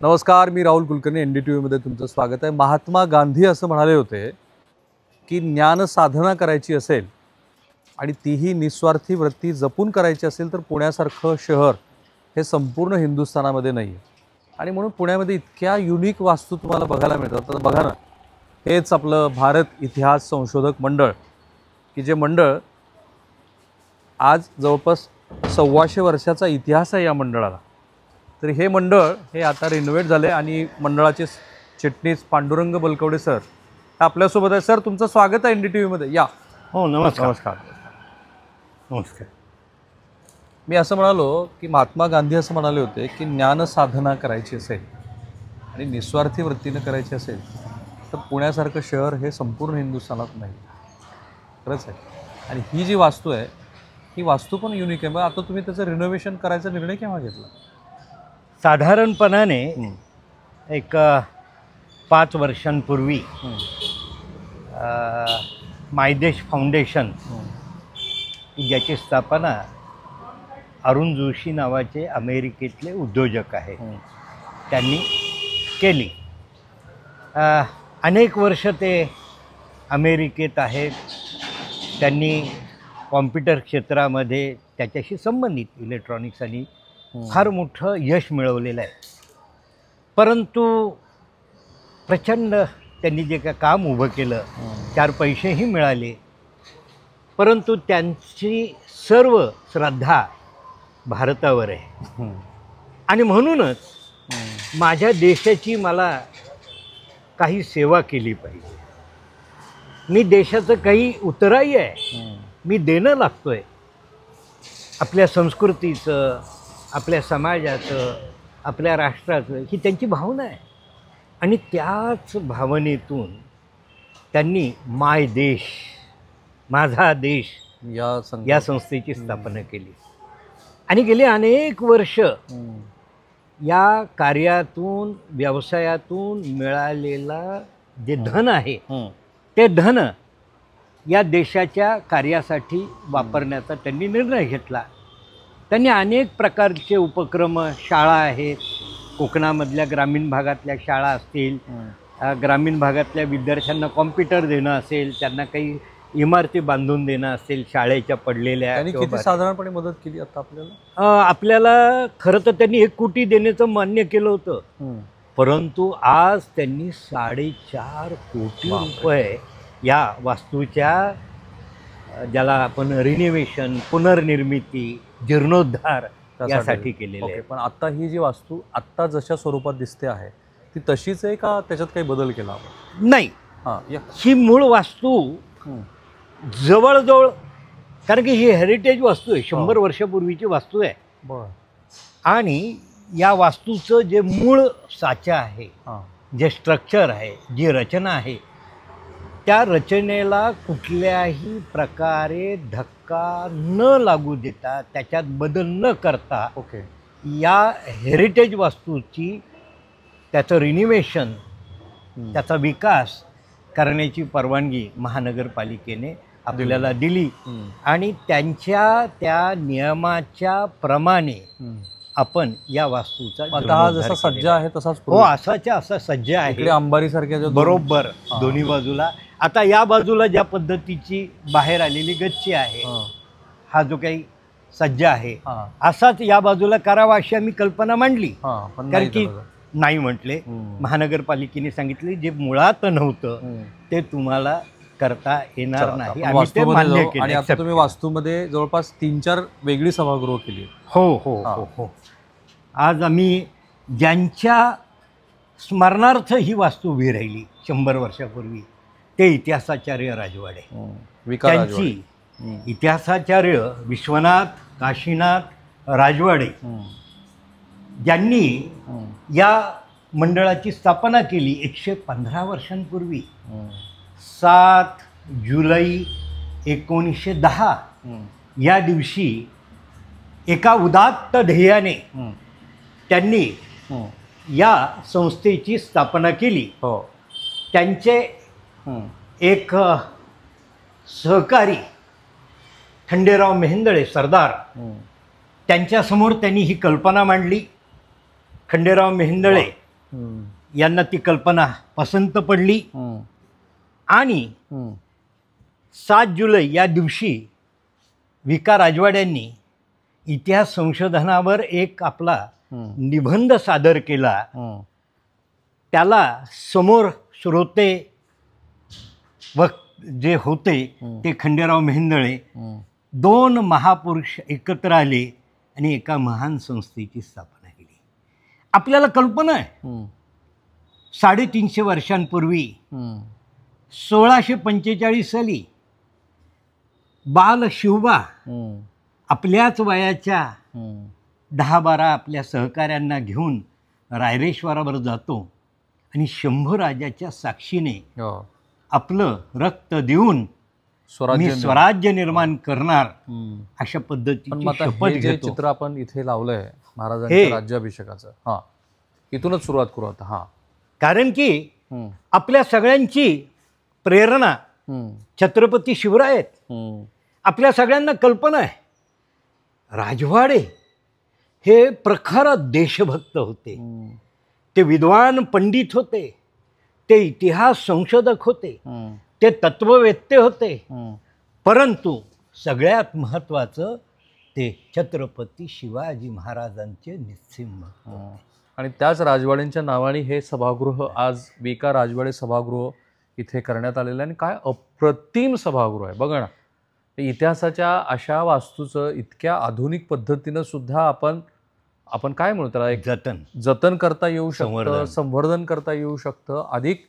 नमस्कार, मी राहुल कुलकर्णी. NDTVमध्ये तुमचं स्वागत आहे. महात्मा गांधी असं म्हणाले होते की ज्ञान साधना करायची असेल आणि तीही निस्वार्थी वृत्ती जपून करायची असेल तर पुण्यासारखं शहर हे संपूर्ण हिंदुस्थानामध्ये नाही आहे. आणि म्हणून पुण्यामध्ये इतक्या युनिक वास्तू तुम्हाला बघायला मिळतात. तर बघा ना, हेच आपलं भारत इतिहास संशोधक मंडळ, की जे मंडळ आज जवळपास 125 वर्षाचा इतिहास आहे या मंडळाला. तर हे मंडळ हे आता रिनोव्हेट झाले आणि मंडळाचे चिटणीस पांडुरंग बलकवडे सर आपल्यासोबत आहे. सर, तुमचं स्वागत आहे NDTVमध्ये. या. हो, नमस्कार. नमस्कार. नमस्कार. मी असं म्हणालो की महात्मा गांधी असं म्हणाले होते की ज्ञान साधना करायची असेल आणि निस्वार्थी वृत्तीनं करायची असेल तर पुण्यासारखं शहर हे संपूर्ण हिंदुस्थानात नाही. खरंच आहे. आणि ही जी वास्तू आहे ही वास्तू पण युनिक आहे. मग आता तुम्ही त्याचं रिनोव्हेशन करायचा निर्णय केव्हा घेतला? साधारणपणाने एक 5 वर्षांपूर्वी मायदेश फाउंडेशन, ज्याची स्थापना अरुण जोशी नावाचे अमेरिकेतले उद्योजक आहेत, त्यांनी केली. अनेक वर्ष ते अमेरिकेत आहेत. त्यांनी कॉम्प्युटर क्षेत्रामध्ये त्याच्याशी संबंधित इलेक्ट्रॉनिक्स आणि फार मोठं यश मिळवलेलं आहे. परंतु प्रचंड त्यांनी जे काय काम उभं केलं, 4 पैसेही मिळाले, परंतु त्यांची सर्व श्रद्धा भारतावर आहे. आणि म्हणूनच माझ्या देशाची मला काही सेवा केली पाहिजे. मी देशाचं काही उत्तराई आहे, मी देणं लागतोय. आपल्या संस्कृतीचं, आपल्या समाजाचं, आपल्या राष्ट्राचं, ही त्यांची भावना आहे. आणि त्याच भावनेतून त्यांनी माय देश, माझा देश या संस्थेची स्थापना केली. आणि गेली अनेक वर्ष या कार्यातून, व्यवसायातून मिळालेला जे धन आहे ते धन या देशाच्या कार्यासाठी वापरण्याचा त्यांनी निर्णय घेतला. त्यांनी अनेक प्रकारचे उपक्रम, शाळा आहेत, कोकणामधल्या ग्रामीण भागातल्या शाळा असतील, ग्रामीण भागातल्या विद्यार्थ्यांना कॉम्प्युटर देणं असेल, त्यांना काही इमारती बांधून देणं असेल शाळेच्या पडलेल्या. त्यांनी किती साधारणपणे मदत केली आता आपल्याला? आपल्याला खरं तर त्यांनी 1 कोटी देण्याचं मान्य केलं होतं, परंतु आज त्यांनी 4.5 कोटी रुपये या वास्तूच्या, ज्याला आपण रिनोव्हेशन, पुनर्निर्मिती, जीर्णोद्धार यासाठी केलेले आहे. पण आता ही जी वास्तू आत्ता जशा स्वरूपात दिसते आहे ती तशीच आहे का त्याच्यात काही बदल केला? नाही, ही मूळ वास्तू जवळजवळ, कारण की ही हेरिटेज वास्तू आहे, 100 वर्षापूर्वीची वास्तू आहे. आणि या वास्तूचं जे मूळ साचा आहे, जे स्ट्रक्चर आहे, जी रचना आहे, त्या रचनेला कुठल्याही प्रकारे धक्का न लागू देता, त्याच्यात बदल न करता या हेरिटेज वास्तूची, त्याचं रिनोव्हेशन, त्याचा विकास करण्याची परवानगी महानगरपालिकेने आपल्याला दिली. आणि त्यांच्या त्या नियमाच्या प्रमाणे आपण या वास्तूचा हा जसा सज्जा आहे तसाच, हो, असाच्या असा सज्जा आहे. अंबारी सारख्या बरोबर दोन्ही बाजूला. आता या बाजूला ज्या पद्धतीची बाहेर आलेली गच्ची आहे, हा जो काही सज्जा आहे, असाच या बाजूला करावा अशी आम्ही कल्पना मांडली. कारण की नाही म्हटले, महानगरपालिकेने सांगितले जे मुळात नव्हतं ते तुम्हाला करता येणार नाही. आणि ते मान्य केले. आणि आता तुम्ही वास्तूमध्ये जवळपास 3-4 वेगळी सभागृह केली. हो हो हो हो. आज आम्ही ज्यांच्या स्मरणार्थ ही वास्तू उभी राहिली 100 वर्षापूर्वी, ते इतिहासाचार्य राजवाडे, त्यांची इतिहासाचार्य विश्वनाथ काशीनाथ राजवाडे, ज्यांनी या मंडळाची स्थापना केली 115 वर्षांपूर्वी. 7 जुलै 1910 या दिवशी एका उदात्त ध्येयाने त्यांनी या संस्थेची स्थापना केली. त्यांचे एक सहकारी खंडेराव मेहेंदळे सरदार, त्यांच्यासमोर त्यांनी ही कल्पना मांडली. खंडेराव मेहेंदळे यांना ती कल्पना पसंत पडली आणि 7 जुलै या दिवशी विका राजवाड्यांनी इतिहास संशोधनावर एक आपला निबंध सादर केला. त्याला समोर श्रोते व जे होते ते खंडेराव मेहेंदळे 2 महापुरुष एकत्र आले आणि एका महान संस्थेची स्थापना केली. आपल्याला कल्पना आहे 350 वर्षांपूर्वी 1645 साली बाल शिवबा आपल्याच वयाच्या 10-12 आपल्या सहकाऱ्यांना घेऊन रायरेश्वरावर जातो आणि शंभू राजाच्या साक्षीने आपलं रक्त देऊन मी स्वराज्य निर्माण करणार अशा पद्धतीची शपथ घेतो. चित्र आपण इथे लावलंय महाराजांच्या राज्याभिषेकाचं, हा इथूनच सुरुवात करू आता. हा कारण की आपल्या सगळ्यांची प्रेरणा छत्रपती शिवराय आहेत. आपल्या सगळ्यांना कल्पना आहे राजवाडे हे प्रखर देशभक्त होते. ते विद्वान पंडित होते, ते इतिहास संशोधक होते, ते तत्ववेत्ते होते, परंतु सगळ्यात महत्त्वाचं ते छत्रपती शिवाजी महाराजांचे निस्सिम. आणि त्याच राजवाड्यांच्या नावाने हे सभागृह आज विका राजवाडे सभागृह इथे करण्यात आलेलं आहे. आणि काय अप्रतिम सभागृह आहे बघा ना. इतिहासाच्या अशा वास्तूचं इतक्या आधुनिक पद्धतीनं सुद्धा आपण काय म्हणू त्याला एक जतन करता येऊ शकतं, संवर्धन करता येऊ शकतं. अधिक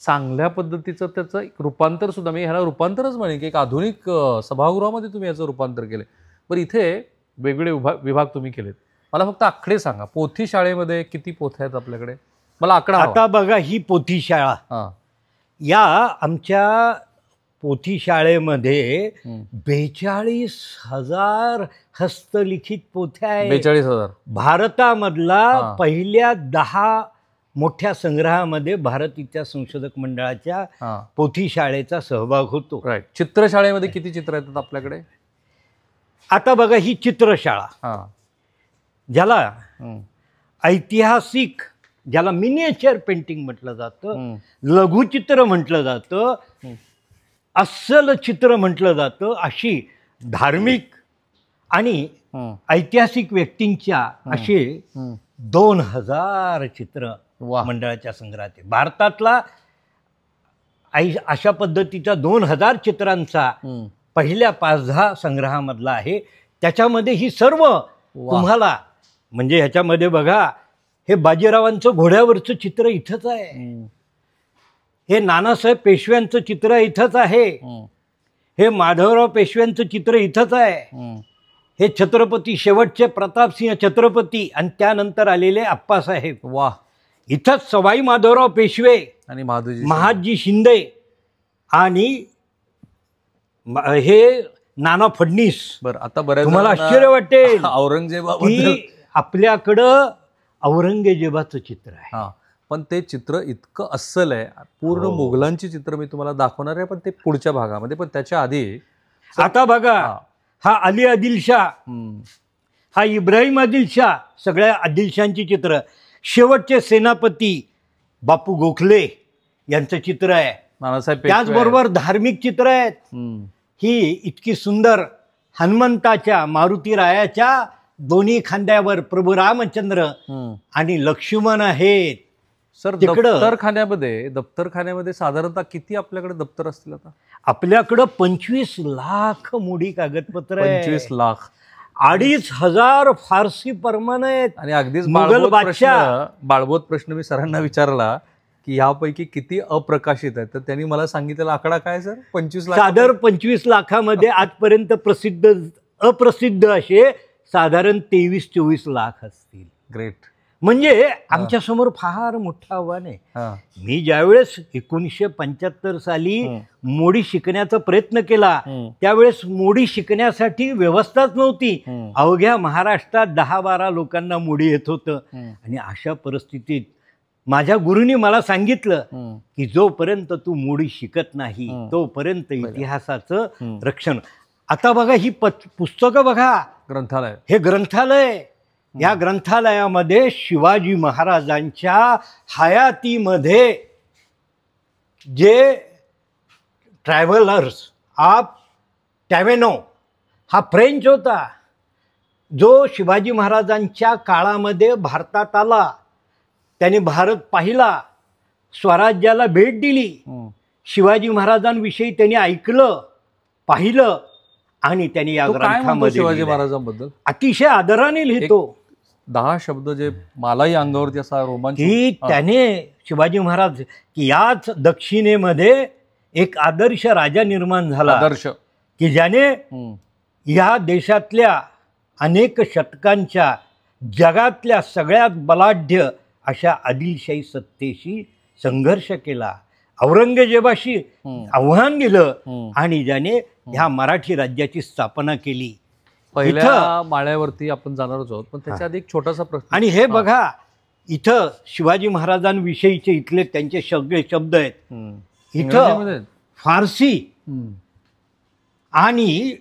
चांगल्या पद्धतीचं त्याचं एक रूपांतर सुद्धा, मी ह्याला रूपांतरच म्हणेन की एक आधुनिक सभागृहामध्ये तुम्ही याचं रूपांतर केलं. बरं इथे वेगवेगळे विभाग तुम्ही केलेत. मला फक्त आकडे सांगा, पोथी शाळेमध्ये किती पोथ्या आहेत आपल्याकडे? मला आकडा आता बघा, ही पोथी शाळा, या आमच्या पोथी शाळेमध्ये 42,000 हस्तलिखित पोथ्या आहेत. 42,000. भारतामधला पहिल्या 10 मोठ्या संग्रहामध्ये भारत इतिहास संशोधक मंडळाच्या पोथी शाळेचा सहभाग होतो. राईट. चित्रशाळेमध्ये किती चित्र येतात आपल्याकडे? आता बघा, ही चित्रशाळा ज्याला ऐतिहासिक, ज्याला मिनिएचर पेंटिंग म्हटलं जातं, लघुचित्र म्हटलं जातं, अस्सल चित्र म्हटलं जातं, अशी धार्मिक आणि ऐतिहासिक व्यक्तींच्या असे 2,000 चित्र मंडळाच्या संग्रहात आहे. भारतातला अशा पद्धतीच्या 2,000 चित्रांचा पहिल्या 5-10 संग्रहामधला आहे. त्याच्यामध्ये ही सर्व तुम्हाला, म्हणजे ह्याच्यामध्ये बघा, हे बाजीरावांचं घोड्यावरचं चित्र इथंच आहे, हे नानासाहेब पेशव्यांचं चित्र इथंच आहे, हे माधवराव पेशव्यांचं चित्र इथंच आहे, हे छत्रपती शेवटचे प्रतापसिंह छत्रपती आणि त्यानंतर आलेले आप्पासाहेब. वाह. इथंच सवाई माधवराव पेशवे आणि महादजी शिंदे आणि हे नाना फडणीस. बरं, आता बऱ्याच तुम्हाला आश्चर्य वाटेल औरंगजेबाबद्दल की आपल्याकडं औरंगजेबाचं चित्र आहे. पण ते चित्र इतकं अस्सल आहे, पूर्ण मुघलांची चित्र मी तुम्हाला दाखवणार आहे, पण ते पुढच्या भागामध्ये. पण त्याच्या आधी आता बघा, हा अली आदिलशाह, हा इब्राहिम आदिलशाह, सगळ्या आदिलशाहांची चित्र. शेवटचे सेनापती बापू गोखले यांचं चित्र आहे. नानासाहेब. त्याचबरोबर धार्मिक चित्र आहेत. ही इतकी सुंदर हनुमंताच्या, मारुती रायाच्या दोन्ही खांद्यावर प्रभू रामचंद्र आणि लक्ष्मण आहेत. सर, दप्तरखान्यामध्ये साधारणतः किती आपल्याकडे दप्तर असतील आता? आपल्याकडं 25 लाख मोडी कागदपत्र आहे. 25 लाख. 2,500 फारसी परमान आहेत. आणि अगदीच बाळबोध प्रश्न मी सरांना विचारला की यापैकी किती अप्रकाशित आहेत, तर त्यांनी मला सांगितलेला आकडा काय सर? 25 लाख. साधारण 25 लाखामध्ये आजपर्यंत अप्रसिद्ध असे साधारण 23-24 लाख असतील. ग्रेट. म्हणजे आमच्या समोर फार मोठं आव्हान आहे. मी ज्यावेळेस 1975 साली मोडी शिकण्याचा प्रयत्न केला, त्यावेळेस मोडी शिकण्यासाठी व्यवस्थाच नव्हती. अवघ्या महाराष्ट्रात 10-12 लोकांना मोडी येत होतं. आणि अशा परिस्थितीत माझ्या गुरुनी मला सांगितलं की जोपर्यंत तू मोडी शिकत नाही तोपर्यंत इतिहासाचं रक्षण. आता बघा, ही पुस्तकं बघा, ग्रंथालय, हे ग्रंथालय या ग्रंथालयामध्ये शिवाजी महाराजांच्या हयातीमध्ये जे ट्रॅव्हलर्स ऑफ टॅवेनो हा फ्रेंच होता, जो शिवाजी महाराजांच्या काळामध्ये भारतात आला, त्याने भारत पाहिला, स्वराज्याला भेट दिली, शिवाजी महाराजांविषयी त्यांनी ऐकलं, पाहिलं आणि त्यांनी या ग्रंथामध्ये शिवाजी महाराजांबद्दल अतिशय आदराने लिहितो. 10 शब्द जे मलाही अंगावरती असा रोमांच की त्याने शिवाजी महाराज की याच दक्षिणेमध्ये एक आदर्श राजा निर्माण झाला, आदर्श की ज्याने या देशातल्या अनेक शतकांच्या जगातल्या सगळ्यात बलाढ्य अशा आदिलशाही सत्तेशी संघर्ष केला, औरंगजेबाशी आव्हान दिलं आणि ज्याने ह्या मराठी राज्याची स्थापना केली. पहिल्या माळ्यावरती आपण जाणारच आहोत, पण त्याच्या आधी एक छोटासा प्रश्न. आणि हे बघा, इथं शिवाजी महाराजांविषयीचे इथले त्यांचे सगळे शब्द आहेत. इथं फारसी आणि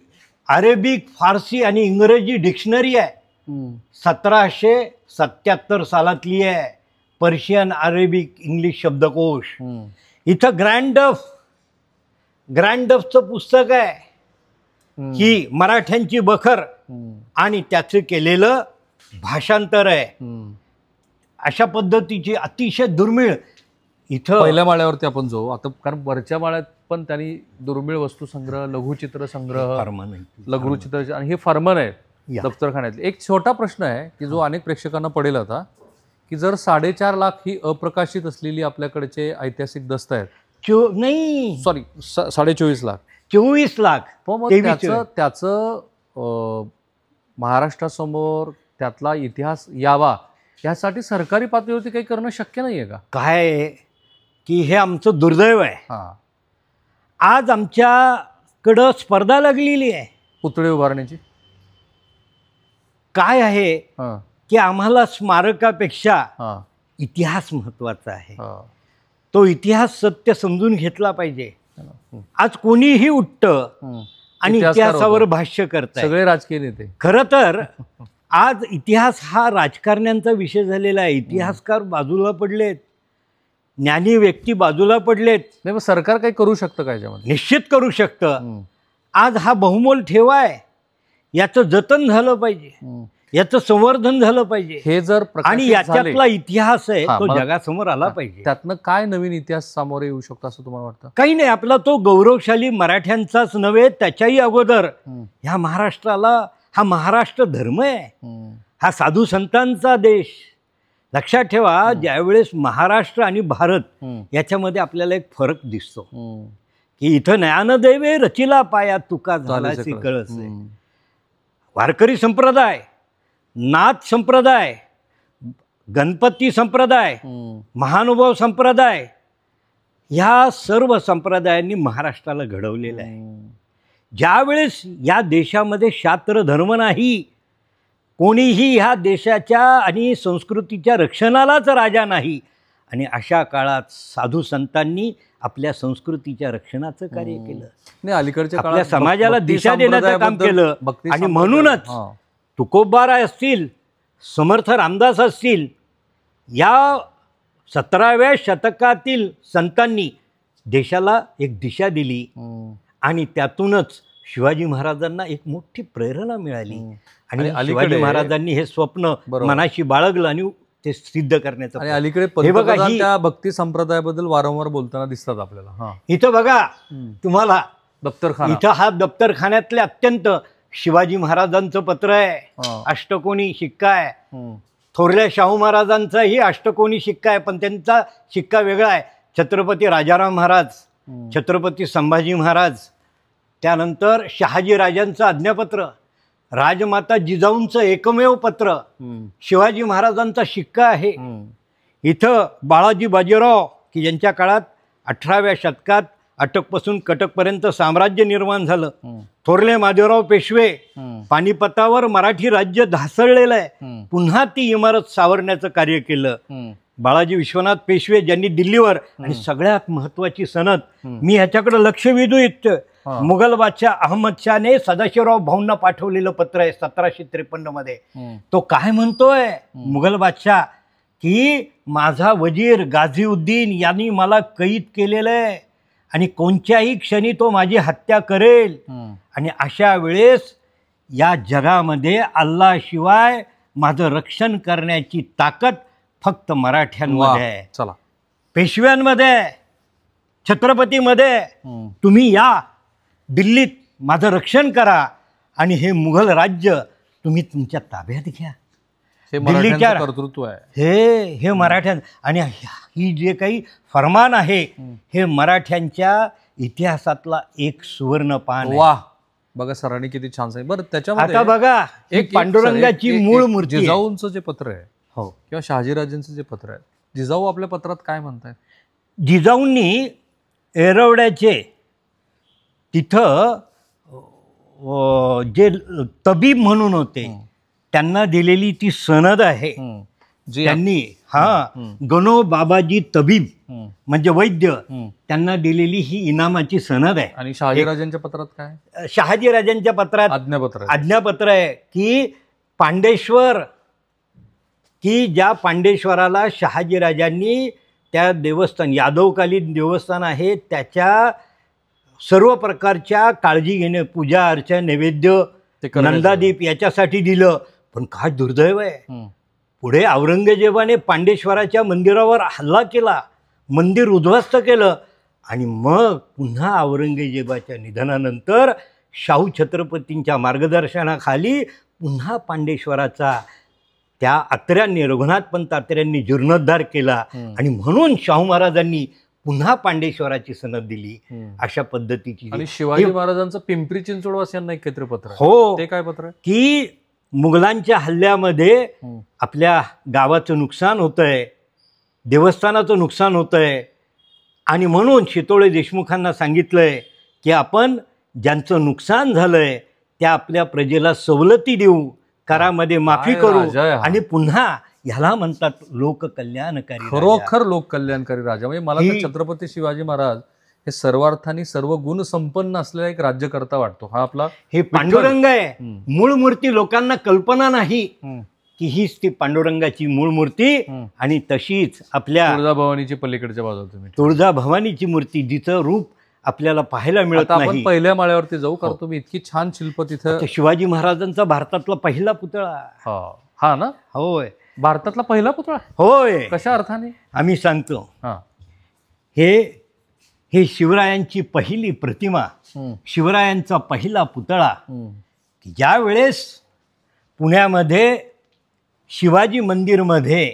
अरेबिक, फारसी आणि इंग्रजी डिक्शनरी आहे, 1777 सालातली आहे. पर्शियन, अरेबिक, इंग्लिश शब्दकोश. इथं ग्रँडफचं पुस्तक आहे, ही मराठ्यांची बखर आणि त्याचं केलेलं भाषांतर आहे. अशा पद्धतीची अतिशय दुर्मिळ इथं पहिल्या माळ्यावरती आपण जाऊ आता, कारण वरच्या माळ्यात पण त्यांनी दुर्मिळ वस्तू संग्रह, लघुचित्र संग्रह, लघुचित्र आणि हे फर्मन आहे दफ्तरखान्यातले. एक छोटा प्रश्न आहे की जो अनेक प्रेक्षकांना पडेल आता, की जर 4.5 लाख ही अप्रकाशित असलेली आपल्याकडचे ऐतिहासिक दस्त आहेत, नाही सॉरी 24.5 लाख, 24 लाख, त्याचं महाराष्ट्रासमोर त्यातला इतिहास यावा यासाठी सरकारी पातळीवरती काही करणं शक्य नाहीये का? काय की हे आमचं दुर्दैव आहे. आज आमच्याकडं स्पर्धा लागलेली आहे पुतळे उभारण्याची. काय आहे की आम्हाला स्मारकापेक्षा इतिहास महत्वाचा आहे. तो इतिहास सत्य समजून घेतला पाहिजे. आज कोणीही उठतं आणि इतिहासावर भाष्य करतात, सगळे राजकीय नेते. खरं तर आज इतिहास हा राजकारण्यांचा विषय झालेला आहे. इतिहासकार बाजूला पडलेत, ज्ञानी व्यक्ती बाजूला पडलेत. नाही, मग सरकार काही करू शकतं का याच्यामध्ये? निश्चित करू शकतं. आज हा बहुमोल ठेवा आहे, याचं जतन झालं पाहिजे, याचं संवर्धन झालं पाहिजे. हे जर आणि याच्यातला इतिहास आहे तो जगासमोर आला पाहिजे. त्यातनं काय नवीन इतिहास सामोरे येऊ शकतो असं तुम्हाला वाटतं? काही नाही, आपला तो गौरवशाली मराठ्यांचाच नव्हे, त्याच्याही अगोदर ह्या महाराष्ट्राला, हा महाराष्ट्र धर्म आहे, हा साधू संतांचा देश. लक्षात ठेवा, ज्यावेळेस महाराष्ट्र आणि भारत याच्यामध्ये आपल्याला एक फरक दिसतो की इथं ज्ञानदैवे रचिला पाया तुका झाल्याची कळस आहे. वारकरी संप्रदाय, नाथ संप्रदाय, गणपती संप्रदाय, महानुभाव संप्रदाय, ह्या सर्व संप्रदायांनी महाराष्ट्राला घडवलेलं आहे. ज्यावेळेस या देशामध्ये शास्त्र धर्म नाही, कोणीही ह्या देशाच्या आणि संस्कृतीच्या रक्षणालाच राजा नाही, आणि अशा काळात साधू संतांनी आपल्या संस्कृतीच्या रक्षणाचं कार्य केलं. नाही, अलीकडच्या आपल्या समाजाला दिशा देण्याचं काम केलं. आणि म्हणूनच तुकोबाराय असतील, समर्थ रामदास असतील, या 17व्या शतकातील संतांनी देशाला एक दिशा दिली आणि त्यातूनच शिवाजी महाराजांना एक मोठी प्रेरणा मिळाली. आणि शिवाजी महाराजांनी हे स्वप्न मनाशी बाळगलं आणि ते सिद्ध करण्याचं. आणि अलीकडे पंतप्रधान त्या भक्ती संप्रदायाबद्दल वारंवार बोलताना दिसतात आपल्याला. इथं बघा तुम्हाला दफ्तरखाना, इथं हा दफ्तरखान्यातले अत्यंत शिवाजी महाराजांचं पत्र आहे, अष्टकोनी शिक्का आहे. थोरल्या शाहू महाराजांचाही अष्टकोनी शिक्का आहे, पण त्यांचा शिक्का वेगळा आहे. छत्रपती राजाराम महाराज, छत्रपती संभाजी महाराज, त्यानंतर शहाजी राजांचं आज्ञापत्र, राजमाता जिजाऊंचं एकमेव पत्र, शिवाजी महाराजांचा शिक्का आहे. इथं बाळाजी बाजीराव की ज्यांच्या काळात 18व्या शतकात अटकपासून कटकपर्यंत साम्राज्य निर्माण झालं. थोरले माधवराव पेशवे, पानिपतावर मराठी राज्य धासळलेलं आहे, पुन्हा ती इमारत सावरण्याचं कार्य केलं. बाळाजी विश्वनाथ पेशवे ज्यांनी दिल्लीवर, आणि सगळ्यात महत्वाची सनद मी ह्याच्याकडे लक्ष वेधू इच्छितो, मुघल बादशाह अहमद शहाने सदाशिवराव भाऊंना पाठवलेलं पत्र आहे 1753 मध्ये. तो काय म्हणतोय मुघल बादशाह की माझा वजीर गाझीउद्दीन यांनी मला कैद केलेलं आहे आणि कोणत्याही क्षणी तो माझी हत्या करेल आणि अशा वेळेस या जगामध्ये अल्लाशिवाय माझं रक्षण करण्याची ताकद फक्त मराठ्यांमध्ये आहे. चला, पेशव्यांमध्ये, छत्रपतीमध्ये. तुम्ही या दिल्लीत माझं रक्षण करा आणि हे मुघल राज्य तुम्ही तुमच्या ताब्यात घ्या. हे मराठ्यांचं कर्तृत्व आहे. हे मराठ्यां आणि ही जे काही फरमान आहे हे मराठ्यांच्या इतिहासातला एक सुवर्ण पान आहे. वाह, बघा सरांनी किती छान सांगितलं. बरं, त्याच्यामध्ये आता बघा एक पांडुरंगाची मूळ मूर्ती. जिजाऊंचं जे पत्र आहे हो किंवा शहाजीराजेंचं जे पत्र आहे, जिजाऊ आपल्या पत्रात काय म्हणतायत? जिजाऊंनी एरवड्याचे तिथं जे तबीब म्हणून होते त्यांना दिलेली ती सनद आहे. त्यांनी गणो बाबाजी तबीब म्हणजे वैद्य त्यांना दिलेली ही इनामाची सनद आहे. आणि शहाजीराजांच्या पत्रात काय? शहाजीराजांच्या पत्रात आज्ञापत्र आहे की पांडेश्वर, की ज्या पांडेश्वराला शहाजीराजांनी त्या देवस्थान, यादवकालीन देवस्थान आहे, त्याच्या सर्व प्रकारच्या काळजी घेणे, पूजा अर्चा, नैवेद्य, नंदादीप याच्यासाठी दिलं. पण काय दुर्दैव आहे, पुढे औरंगजेबाने पांडेश्वराच्या मंदिरावर हल्ला केला, मंदिर उद्ध्वस्त केलं आणि मग पुन्हा औरंगजेबाच्या निधनानंतर शाहू छत्रपतींच्या मार्गदर्शनाखाली पुन्हा पांडेश्वराचा त्या अत्र्यांनी, रघुनाथ पंत अत्र्यांनी जीर्णोद्धार केला आणि म्हणून शाहू महाराजांनी पुन्हा पांडेश्वराची सनद दिली. अशा पद्धतीची. आणि शिवाजी महाराजांचं पिंपरी चिंचवड वासियांना एकत्र पत्र. हो, ते काय पत्र आहे? की मुघलांच्या हल्ल्यामध्ये आपल्या गावाचं नुकसान होतंय, देवस्थानाचं नुकसान होतंय आणि म्हणून शितोळे देशमुखांना सांगितलंय की आपण ज्यांचं नुकसान झालंय त्या आपल्या प्रजेला सवलती देऊ, करामध्ये माफी करू आणि पुन्हा ह्याला म्हणतात लोककल्याणकारी. खरोखर लोककल्याणकारी राजा. म्हणजे मला तर छत्रपती शिवाजी महाराज हे सर्वार्थाने सर्व गुण संपन्न असलेला एक राज्यकर्ता वाटतो. हा आपला हे पांडुरंग आहे. मूळ मूर्ती लोकांना कल्पना नाही की हीच ती पांडुरंगाची मूळ मूर्ती आणि तशीच आपल्या तुळजाभवानीची पलीकडच्या बाजूला तुम्ही तुळजाभवानीची मूर्ती जिचं रूप आपल्याला पाहायला मिळत नाही. आपण पहिल्या माळ्यावरती जाऊ, कारण तुम्ही इतकी छान शिल्प तिथं. शिवाजी महाराजांचा भारतातला पहिला पुतळा. हा ना? होय, भारतातला पहिला पुतळा. होय. कशा अर्थाने? आम्ही सांगतो. हे शिवरायांची पहिली प्रतिमा, शिवरायांचा पहिला पुतळा. ज्या वेळेस पुण्यामध्ये शिवाजी मंदिरमध्ये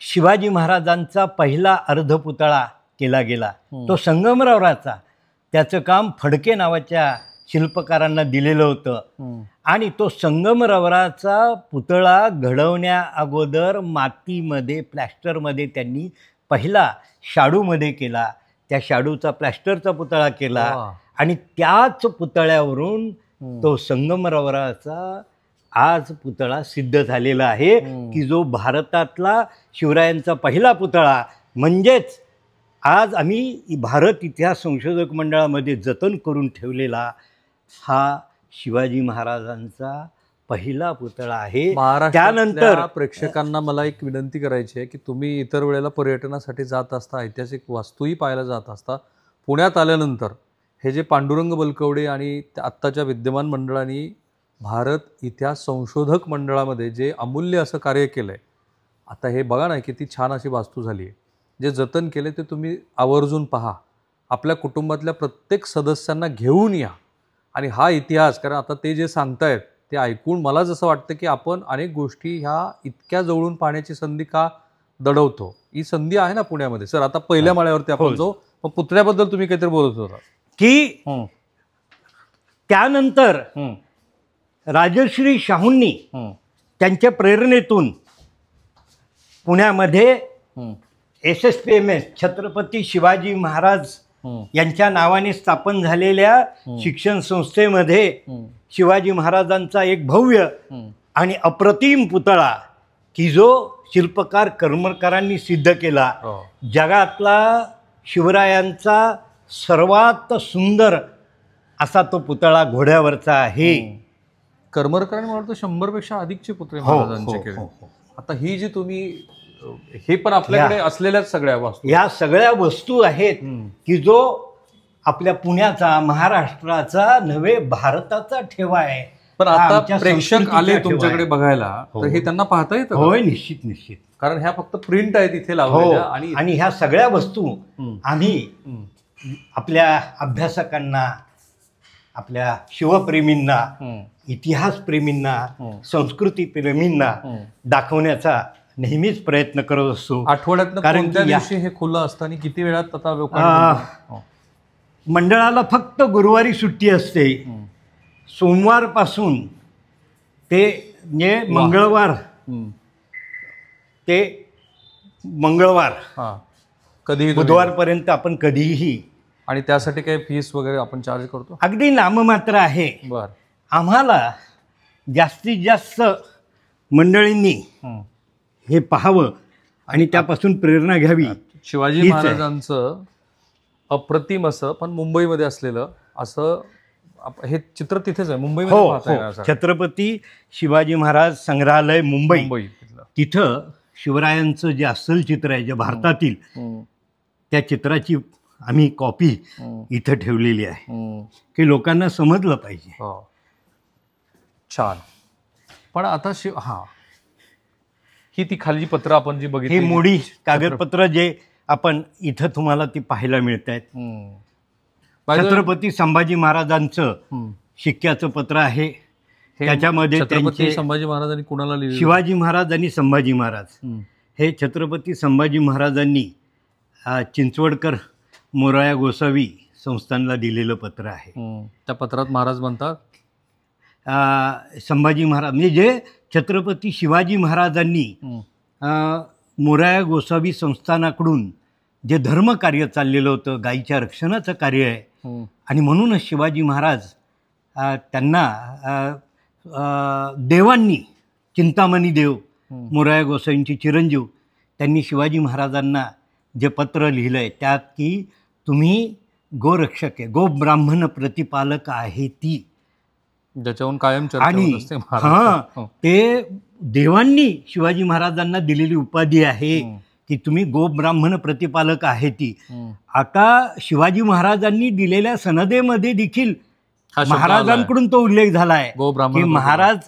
शिवाजी महाराजांचा पहिला अर्धपुतळा केला गेला, तो संगमरवराचा. त्याचं काम फडके नावाच्या शिल्पकारांना दिलेलं होतं आणि तो संगमरवराचा पुतळा घडवण्या अगोदर मातीमध्ये, प्लॅस्टरमध्ये त्यांनी पहिला शाडूमध्ये केला. त्या शाडूचा प्लॅस्टरचा पुतळा केला आणि त्याच पुतळ्यावरून तो संगमरवराचा आज पुतळा सिद्ध झालेला आहे की जो भारतातला शिवरायांचा पहिला पुतळा. म्हणजेच आज आम्ही भारत इतिहास संशोधक मंडळामध्ये जतन करून ठेवलेला हा शिवाजी महाराजांचा पहिला पुतळा आहे. त्यानंतर प्रेक्षकांना मला एक विनंती करायची आहे की तुम्ही इतर वेळेला पर्यटनासाठी जात असता, ऐतिहासिक वास्तूही पाहायला जात असता, पुण्यात आल्यानंतर हे जे पांडुरंग बलकवडे आणि आत्ताच्या विद्यमान मंडळांनी भारत इतिहास संशोधक मंडळामध्ये जे अमूल्य असं कार्य केलं आहे, आता हे बघा ना किती छान अशी वास्तू झाली आहे. जे जतन केले ते तुम्ही आवर्जून पहा, आपल्या कुटुंबातल्या प्रत्येक सदस्यांना घेऊन या आणि हा इतिहास, कारण आता ते जे सांगतायत ते ऐकून मला जसं वाटतं की आपण अनेक गोष्टी ह्या इतक्या जवळून पाहण्याची संधी का दडवतो. ही संधी आहे ना पुण्यामध्ये. सर, आता पहिल्या माळ्यावरती आपण जाऊ. मग पुतळ्याबद्दल तुम्ही काहीतरी बोलत होता की त्यानंतर राजश्री शाहूंनी त्यांच्या प्रेरणेतून पुण्यामध्ये SSPMS छत्रपती शिवाजी महाराज यांच्या नावाने स्थापन झालेल्या शिक्षण संस्थेमध्ये शिवाजी महाराजांचा एक भव्य आणि अप्रतिम पुतळा की जो शिल्पकार कर्मकारांनी सिद्ध केला. जगातला शिवरायांचा सर्वात सुंदर असा तो पुतळा घोड्यावरचा आहे. करमरकरांनी मला वाटतं 100पेक्षा अधिकचे पुतळे हो, महाराजांचे हो, केले. हो, हो. आता ही जी तुम्ही हे पण आपल्याकडे असलेल्याच सगळ्या वस्तू या सगळ्या वस्तू आहेत की जो आपल्या पुण्याचा, महाराष्ट्राचा नव्हे भारताचा ठेवा आहे. पण हा आता आमच्या प्रेक्षक संस्कृतीचा आले ठेवा तुमच्याकडे आहे. बघायला तर हे त्यांना पाहता येतं का? होय, निश्चित निश्चित. कारण ह्या फक्त प्रिंट आहेत इथे हो, लावलेल्या आणि ह्या सगळ्या वस्तू आम्ही आपल्या अभ्यासकांना, आपल्या शिवप्रेमींना, इतिहासप्रेमींना, संस्कृतीप्रेमींना दाखवण्याचा नेहमीच प्रयत्न करत असतो. आठवड्यातनं कारण कोणत्या की या- दिवशी हे खुलं असतं आणि किती वेळात आता लोकांना मंडळाला फक्त गुरुवारी सुट्टी असते. सोमवारपासून ते म्हणजे मंगळवार ते मंगळवार कधीही बुधवारपर्यंत आपण कधीही. आणि त्यासाठी काही फीस वगैरे आपण चार्ज करतो? अगदी नाममात्र आहे. बर. आम्हाला जास्तीत जास्त मंडळींनी हे पाहावं आणि त्यापासून प्रेरणा घ्यावी. शिवाजी हीच आहे. महाराजांचं अप्रतिम असं पण मुंबईमध्ये असलेलं असं हे चित्र तिथेच आहे मुंबईमध्ये हो, पाहता हो. येण्यासाठी. छत्रपती शिवाजी महाराज संग्रहालय मुंबई, मुंबई तिथलं. तिथं शिवरायांचं जे अस्सल चित्र आहे, जे भारतातील, त्या चित्राची आम्ही कॉपी इथं ठेवलेली आहे की लोकांना समजलं पाहिजे. हो, छान. पण आता ही ती खाली पत्र आपण जी हे बघितली मोडी कागदपत्र जे आपण इथं तुम्हाला ती पाहायला मिळत आहेत. छत्रपती संभाजी महाराजांचं शिक्क्याचं पत्र आहे. त्याच्यामध्ये छत्रपती त्यांचे संभाजी महाराजांनी कुणाला लिहिलं? शिवाजी महाराज आणि संभाजी महाराज हे छत्रपती संभाजी महाराजांनी चिंचवडकर मोराया गोसावी संस्थानला दिलेलं पत्र आहे. त्या पत्रात महाराज म्हणतात संभाजी महाराज म्हणजे जे छत्रपती शिवाजी महाराजांनी मोराया गोसावी संस्थानाकडून जे धर्मकार्य चाललेलं होतं, गायीच्या रक्षणाचं कार्य आहे, आणि म्हणूनच शिवाजी महाराज त्यांना देवांनी, चिंतामणी देव मोराया गोसावींची चिरंजीव, त्यांनी शिवाजी महाराजांना जे पत्र लिहिलं आहे त्यात की तुम्ही गोरक्षक आहे, गो ब्राह्मण प्रतिपालक आहे ती, ज्याच्याहून कायम चर्चा आणि होत असते महाराज. ते देवांनी शिवाजी महाराजांना दिलेली उपाधी आहे की तुम्ही गो ब्राह्मण प्रतिपालक आहे ती. आता शिवाजी महाराजांनी दिलेल्या सनदेमध्ये देखील महाराजांकडून तो उल्लेख झाला आहे गो ब्राह्मण की महाराज,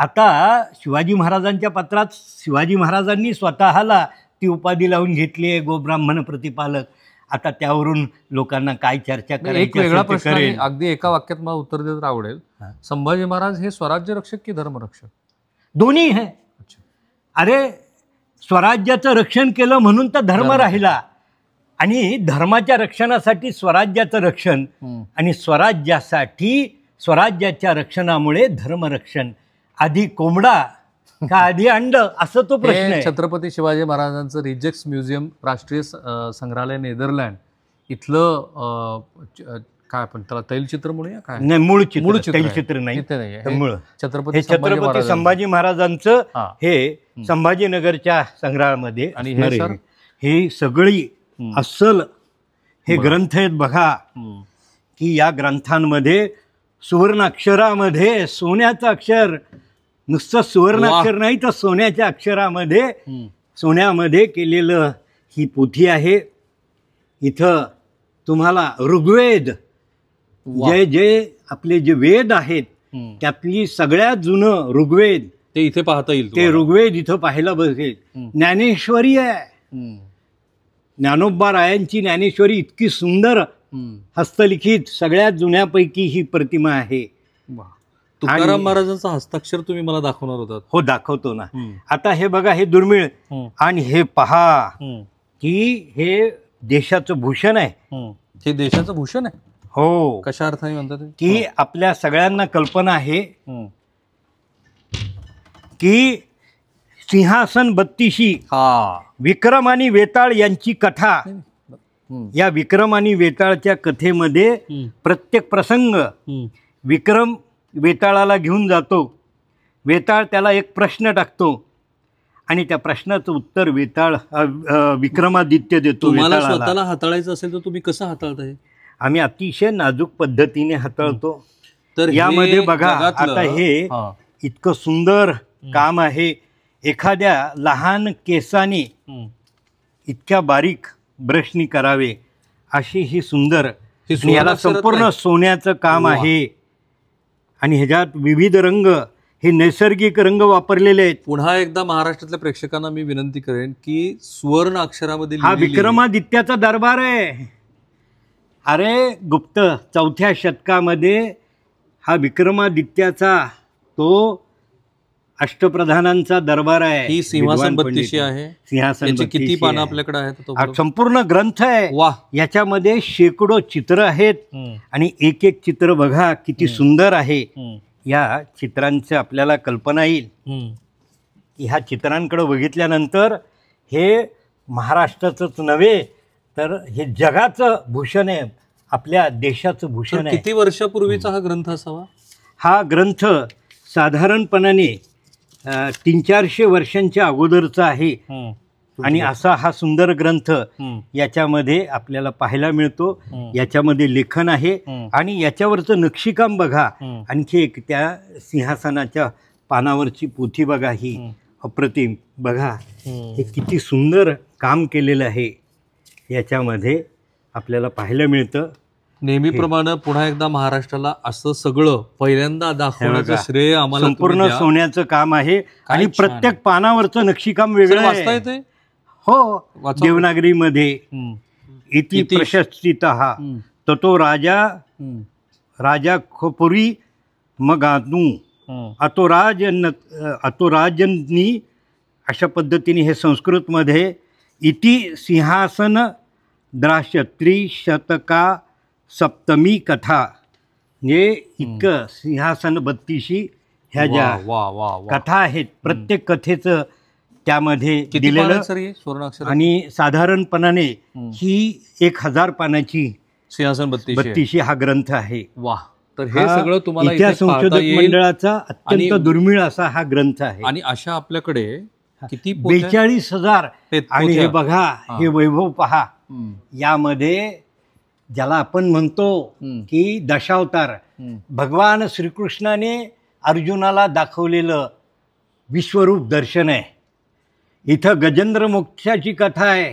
आता शिवाजी महाराजांच्या पत्रात शिवाजी महाराजांनी स्वतःला ती उपाधी लावून घेतली आहे, गो ब्राह्मण प्रतिपालक. आता त्यावरून लोकांना काय चर्चा एक करायची वेगळा असेल ते प्रश्न करेल. आहे, अगदी एका वाक्यात मला उत्तर देत आवडेल. संभाजी महाराज हे स्वराज्य रक्षक की धर्मरक्षक? दोन्ही आहे. अरे, स्वराज्याचं रक्षण केलं म्हणून तर धर्म राहिला, आणि धर्माच्या रक्षणासाठी स्वराज्याचं रक्षण, आणि स्वराज्याच्या रक्षणामुळे धर्मरक्षण. आधी कोंबडा का आधी अंड, असं तो प्रश्न आहे. छत्रपती शिवाजी महाराजांचं रिजेक्ट्स म्युझियम, राष्ट्रीय संग्रहालय नेदरलँड इथलं काय आपण त्याला तैलचित्र म्हणूया काय? नाही, मूळ चित्र, आहे. तैलचित्र नाही, इथे नाहीये. हे मूळ. छत्रपती छत्रपती संभाजी महाराजांचं हे संभाजीनगरच्या संग्रहामध्ये आणि असणार हे आहे. हे सगळी अस्सल हे ग्रंथ आहेत. बघा की या ग्रंथांमध्ये सुवर्ण अक्षरामध्ये, सोन्याचं अक्षर, नुसतं सुवर्ण अक्षर नाही तर सोन्याच्या अक्षरामध्ये, सोन्यामध्ये केलेलं ही पोथी आहे. इथं तुम्हाला ऋग्वेद, जे आपले जे वेद आहेत त्यातली सगळ्यात जुनं ऋग्वेद ते इथे पाहता येईल. ते ऋग्वेद इथं पाहायला बघेल. ज्ञानेश्वरी आहे, ज्ञानोबा रायांची ज्ञानेश्वरी इतकी सुंदर हस्तलिखित, सगळ्यात जुन्यापैकी ही प्रतिमा आहे. तुकाराम महाराजांचा हस्ताक्षर तुम्ही मला दाखवणार होतात. हो, दाखवतो ना. आता हे बघा, हे दुर्मिळ, आणि हे पहा की हे देशाचं भूषण आहे. हे देशाचं भूषण आहे. हो, कशा अर्थाने म्हणतात की आपल्या सगळ्यांना कल्पना आहे की सिंहासन बत्तीशी विक्रम आणि वेताळ यांची कथा. या विक्रम आणि वेताळच्या कथेमध्ये प्रत्येक प्रसंग विक्रम वेताळाला घेऊन जातो. वेताळ त्याला एक प्रश्न टाकतो आणि त्या प्रश्नाचं उत्तर विक्रमादित्य देतो. तुम्हाला स्वतःला हाताळायचं असेल तर तुम्ही कसं हाताळता? आम्ही अतिशय नाजूक पद्धतीने हाताळतो. तर यामध्ये बघा जगातलं- आता हे हा. इतकं सुंदर काम आहे. एखाद्या लहान केसाने इतक्या बारीक ब्रशनी करावे अशी ही सुंदर, ही सुवर्ण याला अक्षरात संपूर्ण नाही. सोन्याचं काम वा. आहे. आणि ह्याच्यात विविध रंग, हे नैसर्गिक रंग वापरलेले आहेत. पुन्हा एकदा महाराष्ट्रातल्या प्रेक्षकांना मी विनंती करेन की सुवर्ण अक्षरामध्ये हा लिहिलेली- विक्रमादित्याचा दरबार आहे. अरे गुप्त 4थ्या शतकामध्ये हा विक्रमादित्याचा तो अष्टप्रधानांचा दरबार आहे. ही सिंहासन विद्वान बत्तीशी पंडित. आहे. सिंहासन याची किती बत्तीशी पानं आहे. आपल्याकडे आहेत तो हा संपूर्ण ग्रंथ आहे. वाह. याच्यामध्ये शेकडो चित्र आहेत. आणि एक एक चित्र बघा किती सुंदर आहे. या चित्रांची आपल्याला कल्पना येईल. ह्या चित्रांकडे बघितल्यानंतर हे महाराष्ट्राचंच नव्हे तर हे जगाचं भूषण आहे, आपल्या देशाचं भूषण तर आहे. किती वर्षापूर्वीचा हा ग्रंथ असावा? हा ग्रंथ साधारणपणाने 300-400 वर्षांच्या अगोदरचा आहे. आणि असा हा सुंदर ग्रंथ याच्यामध्ये आपल्याला पाहायला मिळतो. याच्यामध्ये लेखन आहे आणि याच्यावरचं नक्षीकाम बघा. आणखी एक त्या सिंहासनाच्या पानावरची पोथी बघा, ही अप्रतिम बघा. हे किती सुंदर काम केलेलं आहे याच्यामध्ये आपल्याला पाहायला मिळतं. नेहमीप्रमाणे पुन्हा एकदा महाराष्ट्राला असं सगळं पहिल्यांदा दाखवण्याचं श्रेय आम्हाला संपूर्ण तुम्ही द्या. सोन्याचं काम आहे आणि छान प्रत्येक पानावरचं नक्षीकाम वेगळं वाचता आहे. येते? हो, वाचा. देवनागरीमध्ये इति प्रशस्तितः ततो राजा खोपुरी मगानू अतो राजनी अशा पद्धतीने हे संस्कृतमध्ये इति सिंहासन द्राक्ष त्रिशतका सप्तमी कथा, म्हणजे इतकं सिंहासन बत्तीशी ह्या ज्या वा वा वा. कथा आहेत प्रत्येक कथेचं त्यामध्ये किती दिलेलं. पानं सर ही सुवर्ण अक्षर? आणि साधारणपणाने ही 1000 पानाची सिंहासन बत्तीशी हा ग्रंथ आहे. वा. तर हे हा सगळं तुम्हाला इथे इतिहास पाहता संशोधक येईल. मंडळाचा अत्यंत आणि- दुर्मिळ असा हा ग्रंथ आहे. आणि अशा आपल्याकडे किती पोथ्या? 42,000. आणि हे बघा, हे वैभव पहा. यामध्ये ज्याला आपण म्हणतो की दशावतार, भगवान श्रीकृष्णाने अर्जुनाला दाखवलेलं विश्वरूप दर्शन आहे. इथं गजेंद्र मोक्षाची कथा आहे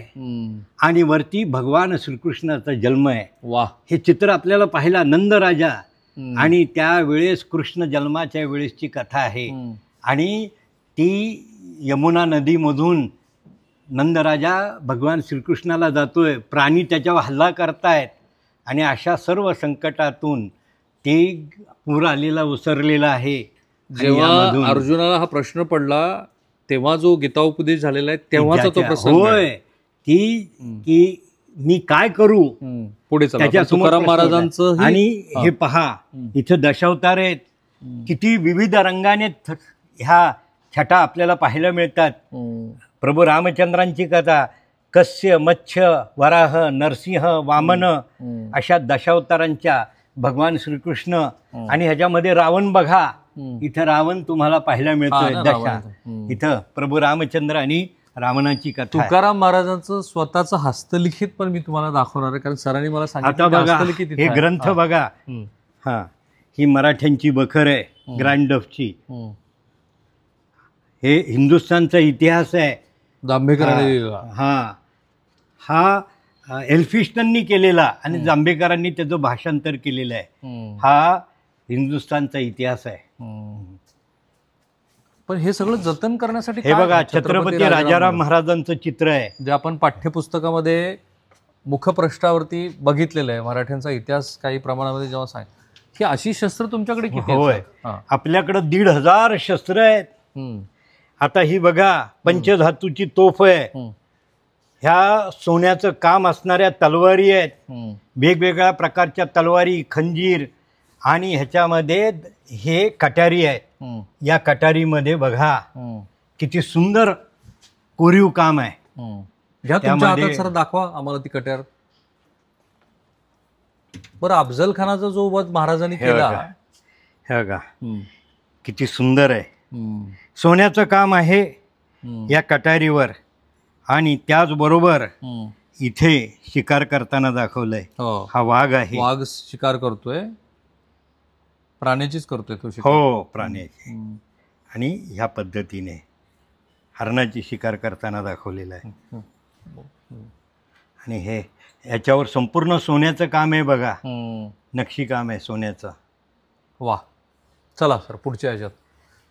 आणि वरती भगवान श्रीकृष्णाचा जन्म आहे. वा. हे चित्र आपल्याला पाहिला नंदराजा आणि त्यावेळेस कृष्ण जन्माच्या वेळेसची कथा आहे. आणि ती यमुना नदीमधून नंदराजा भगवान श्रीकृष्णाला जातोय, प्राणी त्याच्यावर हल्ला करतायत आणि अशा सर्व संकटातून ते पूर आलेला उसरलेला आहे. जेव्हा अर्जुनाला हा प्रश्न पडला तेव्हा जो गीताउपदेश झालेला आहे तेव्हाचा तो प्रसंग होय, की मी काय करू पुढे चला. त्याच्या तुकाराम महाराजांचं आणि हे पहा इथं दशावतार आहेत. किती विविध रंगाने ह्या छटा आपल्याला पाहायला मिळतात. प्रभू रामचंद्रांची कथा, कस्य मत्स्य वराह नरसिंह वामन अशा दशावतारांच्या भगवान श्रीकृष्ण. आणि ह्याच्यामध्ये रावण बघा, इथं रावण तुम्हाला पाहायला मिळतोय. दशा इथं प्रभू रामचंद्र आणि रावणाची कथा. तुकाराम महाराजांचं स्वतःचं हस्तलिखित पण मी तुम्हाला दाखवणार आहे, कारण सरांनी मला आता बघा हे ग्रंथ बघा. हा, ही मराठ्यांची बखर आहे, ग्रँड डफची. हे हिंदुस्थानचा इतिहास आहे. जांभेकरांनी हा एल्फिस्टननी केलेला आणि जांभेकरांनी त्याचं भाषांतर केलेलं आहे. हा हिंदुस्थानचा इतिहास आहे. पण हे सगळं जतन करण्यासाठी हे बघा छत्रपती राजाराम महाराजांचं चित्र आहे, जे आपण पाठ्यपुस्तकामध्ये मुखपृष्ठावरती बघितलेलं आहे. मराठ्यांचा इतिहास काही प्रमाणामध्ये जेव्हा सांग, ही अशी शस्त्र तुमच्याकडे किती आहेत? होय, आपल्याकडे 1,500 शस्त्र आहेत. आता ही बघा पंचधातूची तोफ आहे. ह्या सोन्याचं काम असणाऱ्या तलवारी आहेत. वेगवेगळ्या प्रकारच्या तलवारी, खंजीर आणि ह्याच्यामध्ये हे कटारी आहेत. या कटारीमध्ये बघा किती सुंदर कोरीव काम आहे. तुमच्या हातात सर दाखवा आम्हाला ती कट्यार. बरं, अफजल खानाचा जो वध महाराजांनी केला, हे बघा किती सुंदर आहे. सोन्याचं काम आहे या कटारीवर. आणि त्याचबरोबर इथे शिकार करताना दाखवलंय. हो, हा वाघ आहे. वाघ शिकार करतोय, प्राण्याचीच करतोय तो शिकार. हो, प्राण्याची. आणि ह्या पद्धतीने हरणाची शिकार करताना दाखवलेला आहे. आणि हे याच्यावर संपूर्ण सोन्याचं काम आहे बघा, नक्षीकाम आहे सोन्याचं. वा, चला सर पुढच्या ह्याच्यात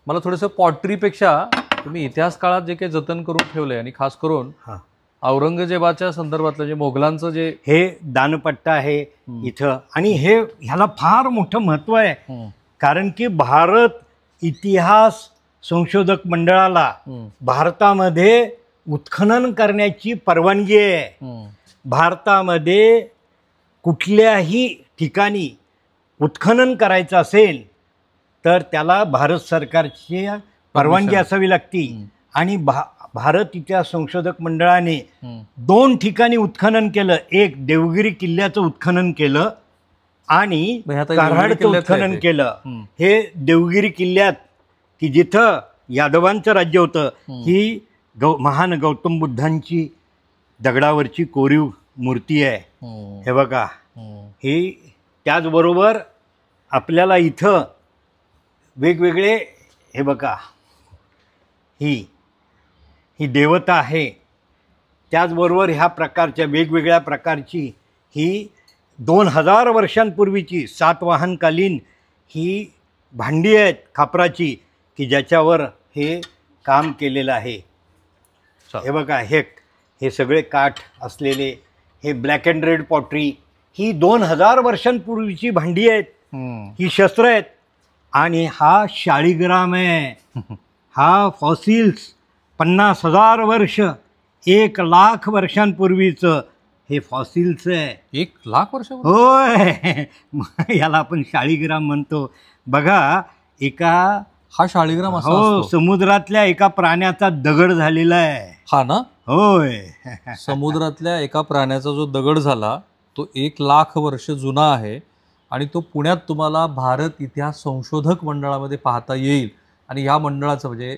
मला थोडंसं पॉटरीपेक्षा तुम्ही इतिहास काळात जे काही जतन करून ठेवलंय आणि खास करून औरंगजेबाच्या संदर्भातलं जे मोगलांचं जे हे दानपट्टा आहे इथं. आणि हे ह्याला फार मोठं महत्त्व आहे, कारण की भारत इतिहास संशोधक मंडळाला भारतामध्ये उत्खनन करण्याची परवानगी आहे. भारतामध्ये कुठल्याही ठिकाणी उत्खनन करायचं असेल तर त्याला भारत सरकारची परवानगी असावी लागती. आणि भारत इतिहास संशोधक मंडळाने 2 ठिकाणी उत्खनन केलं. एक देवगिरी किल्ल्याचं उत्खनन केलं आणि कराडचं उत्खनन केलं. हे देवगिरी किल्ल्यात की जिथं यादवांचं राज्य होतं, ही महान गौतम बुद्धांची दगडावरची कोरीव मूर्ती आहे. हे बघा, ही त्याचबरोबर आपल्याला इथं वेगवेगळे, हे बघा, ही देवता आहे. त्याचबरोबर ह्या प्रकारच्या वेगवेगळ्या प्रकारची ही 2000 वर्षांपूर्वीची सातवाहनकालीन ही भांडी आहेत खापराची, की ज्याच्यावर हे काम केलेलं आहे. हे बघा, हे सगळे काठ असलेले हे ब्लॅक अँड रेड पॉटरी, ही 2000 वर्षांपूर्वीची भांडी आहेत, ही शस्त्र आहेत. आणि हा शाळीग्राम आहे. हा फॉसिल्स 50,000 वर्ष, 1,00,000 वर्षांपूर्वीचं हे फॉसिल्स आहे. 1,00,000 वर्ष? होय, याला आपण शाळीग्राम म्हणतो. बघा, हा शाळीग्राम असा हो, समुद्रातल्या एका प्राण्याचा दगड झालेला आहे. हा ना? होय. समुद्रातल्या एका प्राण्याचा जो दगड झाला तो 1,00,000 वर्ष जुना आहे आणि तो पुण्यात तुम्हाला भारत इतिहास संशोधक मंडळामध्ये पाहता येईल. आणि ह्या मंडळाचं म्हणजे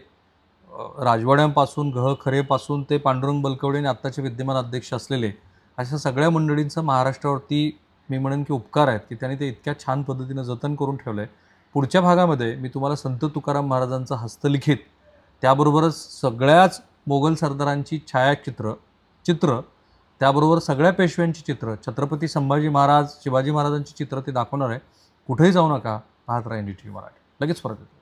राजवाड्यांपासून खरेपासून ते पांडुरंग बलकवडे आणि आत्ताचे विद्यमान अध्यक्ष असलेले अशा सगळ्या मंडळींचं महाराष्ट्रावरती मी म्हणेन की उपकार आहेत की त्यांनी ते इतक्या छान पद्धतीनं जतन करून ठेवलं आहे. पुढच्या भागामध्ये मी तुम्हाला संत तुकाराम महाराजांचं हस्तलिखित, त्याबरोबरच सगळ्याच मोगल सरदारांची छायाचित्र, त्याबरोबर सगळ्या पेशव्यांची चित्र, छत्रपती संभाजी महाराज, शिवाजी महाराजांची चित्र ते दाखवणार आहे. कुठेही जाऊ नका, पाहत राहा NDTV मराठी. लगेच परत येतो.